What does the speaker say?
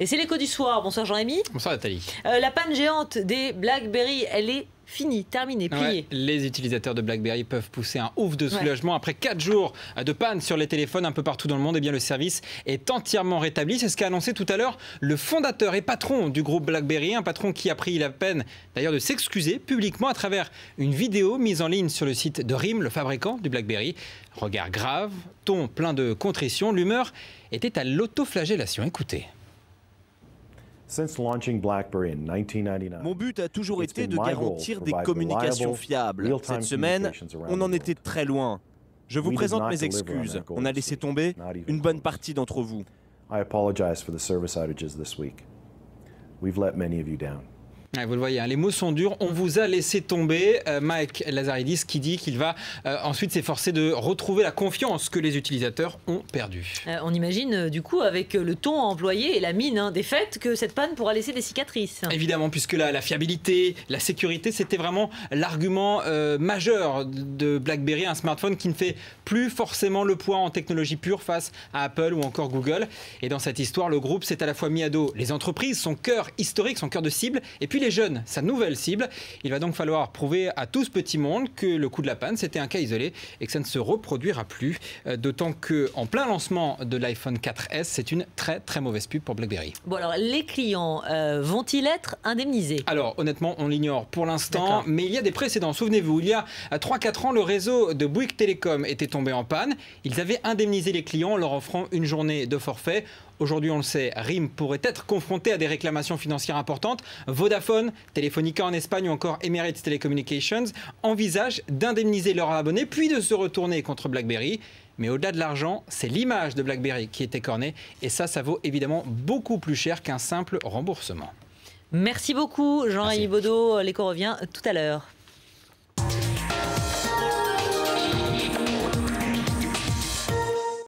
Et c'est l'écho du soir. Bonsoir Jean-Rémy. Bonsoir Nathalie. La panne géante des BlackBerry, elle est finie, terminée, pliée. Ouais, les utilisateurs de BlackBerry peuvent pousser un ouf de soulagement. Après 4 jours de panne sur les téléphones un peu partout dans le monde, eh bien le service est entièrement rétabli. C'est ce qu'a annoncé tout à l'heure le fondateur et patron du groupe BlackBerry, un patron qui a pris la peine d'ailleurs de s'excuser publiquement à travers une vidéo mise en ligne sur le site de RIM, le fabricant du BlackBerry. Regard grave, ton plein de contrition, l'humeur était à l'autoflagellation. Écoutez. Mon but a toujours été de garantir des communications fiables. Cette semaine, on en était très loin. Je vous présente mes excuses. On a laissé tomber une bonne partie d'entre vous. Vous le voyez, hein, les mots sont durs. On vous a laissé tomber. Mike Lazaridis qui dit qu'il va ensuite s'efforcer de retrouver la confiance que les utilisateurs ont perdue. On imagine du coup avec le ton employé et la mine des faits que cette panne pourra laisser des cicatrices. Évidemment, puisque la fiabilité, la sécurité, c'était vraiment l'argument majeur de BlackBerry, un smartphone qui ne fait plus forcément le poids en technologie pure face à Apple ou encore Google. Et dans cette histoire, le groupe s'est à la fois mis à dos les entreprises, son cœur historique, son cœur de cible, et puis les jeunes, sa nouvelle cible. Il va donc falloir prouver à tout ce petit monde que le coup de la panne, c'était un cas isolé et que ça ne se reproduira plus. D'autant qu'en plein lancement de l'iPhone 4S, c'est une très très mauvaise pub pour BlackBerry. Bon alors, les clients vont-ils être indemnisés? Alors honnêtement, on l'ignore pour l'instant, mais il y a des précédents. Souvenez-vous, il y a 3-4 ans, le réseau de Bouygues Télécom était tombé en panne. Ils avaient indemnisé les clients en leur offrant une journée de forfait. Aujourd'hui, on le sait, RIM pourrait être confronté à des réclamations financières importantes. Vodafone, Telefonica en Espagne ou encore Emirates Telecommunications envisagent d'indemniser leurs abonnés puis de se retourner contre BlackBerry. Mais au-delà de l'argent, c'est l'image de BlackBerry qui est écornée. Et ça vaut évidemment beaucoup plus cher qu'un simple remboursement. Merci beaucoup Jean-Rémy Baudot. L'écho revient tout à l'heure.